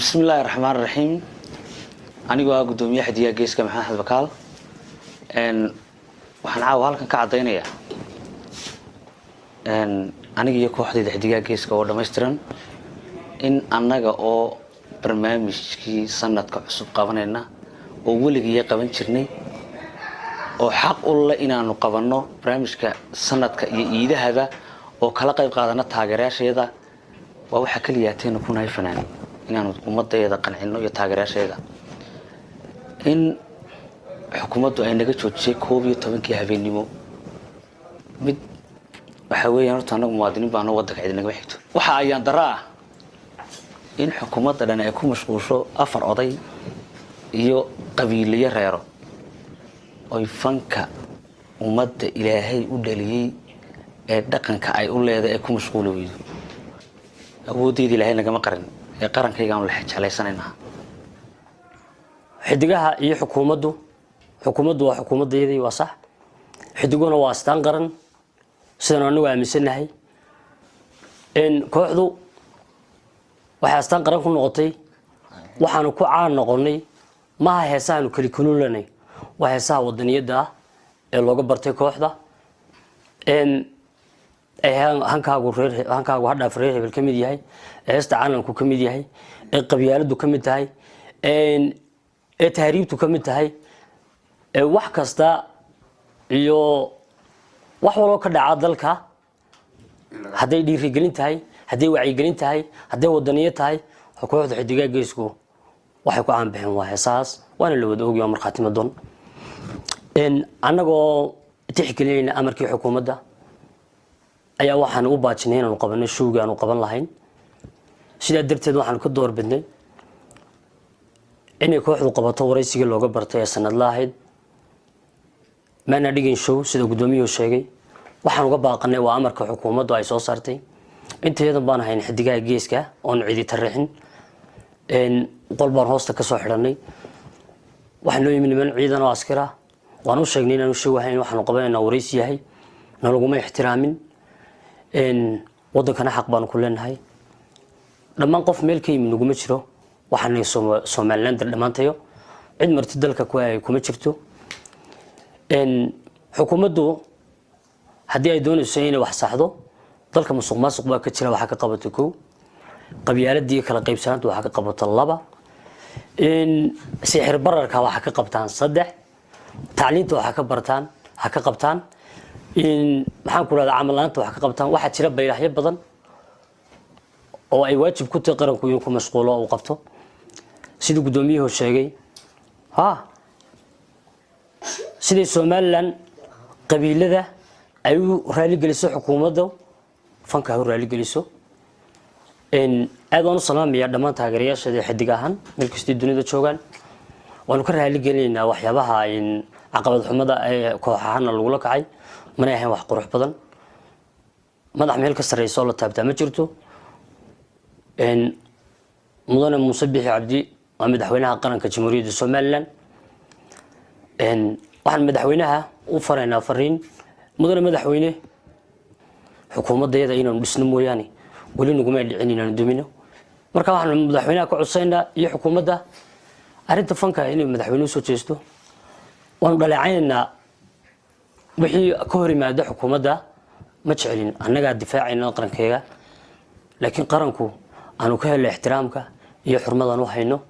بسم الله الرحمن الرحيم. أنا جوا قدومي حديا جيس كمحمد بكال. وحنا عاوهالك كعدينية. أنا جي كوحدة حديا جيس كورد ماسترن. إن أنا جا برنامج كي سنة كعصب قبلنا وولي جي قبل شرني. وحق الله إن أنا قبلنا برنامج كسنة كيده هذا وكلا قادنا تاجرش هذا وحكي لي أتين نكون هاي فنان. إن حكومة يدا قنعنا يتاجرش هذا إن حكومة أي نجت شيء كوبي طبعا كي هبينيمو مد بحاول يعني تانا موادين بانو ودك عيدنا واحد وحايان دراه إن حكومة لنا يكون مشغول أفر قضي يو قبيلية غيره أي فنك ومد إلهي ودليل دقن كأي أولى هذا يكون مشغول ويد أودي دي لهنا كم قرن كي قاموا الحج على سننا حدقها هي حكومته وحكومة دي وصح حدقونا واستان قرن سنة نوع مسنة إن كوحدو وحاستان قرن كل نقطي وحنو كعان نقولني ما هي سانو كليكونو لني وهي سا ودنيا ده اللي قبرتي كوحدة إن هنكاغو هذا فريق بالكمية هاي استعانة كمية هاي القبيلة دو كمية هاي إن التهريب دو كمية هاي وحكستا يو وحولو كده عادلك هذا يدير جلين هاي هذا وعي جلين هاي هذا ودنيا هاي حكومة حديقة جيسكو وحكوا عن بهم وحساس وأنا اللي بدو يوم الخاتمة دون إن أنا جو تحكي لنا أمريكا حكومة ده ayaa waxaan u baajinay inaan qabanno showga aan qaban lahayn sida darteed waxaan ku door bidnay inay kooxdu qabato waraysiga looga bartay sanad lahayd maana dhigin show sida gudoomiyuhu sheegay waxaan uga baaqanay waa amarka xukuumaddu ay soo saartay inteedan baan ahayn xidigaha geeska oo cidi tarixin qolbaan hoosta ka soo xiranay waxaan noo yimid niman ciidan oo askari ah waan u sheegnay inaan show ahayn waxaan qabanaynaa waraysi yahay nalaguma ixtiraamin إن وضع كان حق بان كلنا هاي لما نقف ملكي من نجوم شرو وحنا سومالند لما تيو عند مرتدلك كواي كومتشرتو إن حكومته هدي أيدون السنين وحصحضه ذلك مسوق ما سوق بكتير وحكي قبضتكو قبيلة دي كلا قيب سنة وحكي قبض اللبا إن سحر برك وحكي قبطان صدح تعليمته وحكي برتان حكي قبطان إن maxaan ku raada camalaanta wax ka qabtaan waxa jira bayraxyo badan oo ay waajib ku tahay qaranku inuu ku mashquulo oo qabto sida gudoomiyuhu sheegay sida Soomaaliland qabiilada ay u raali geliso xukuumadda fanka u raali geliso in aadaan u salaamaya dhammaan taageerayaasha xidigahan meel kasta dunida joogan waan ka raali gelinaynaa waxyaabaha in caqabad xumada ay kooxahan lagu la kacay mana ahayn wax qurux badan madax meel ka sareyso la taabta ma jirto in mudane Muuse Biixi Cabdi waa madaxweynaha qaranka Jamhuuriyadda Soomaaliland in waxaan madaxweynaha u faraynaa fariin mudane madaxweyne xukuumaddeeda inaan dhisno mooyaane wali naguma dhicin inaan dumino marka waxaan madaxweynaha ku codsaynaa iyo xukuumadda arinta fanka inay madaxweynuhu soo jeesto waan dhaleecaynaa wixii ka hor yimaada xukuumadda ma jecelin annaga difaacayna qarankeega laakiin qaranku aanu ka helay ixtiraamka iyo xurmadan u hayno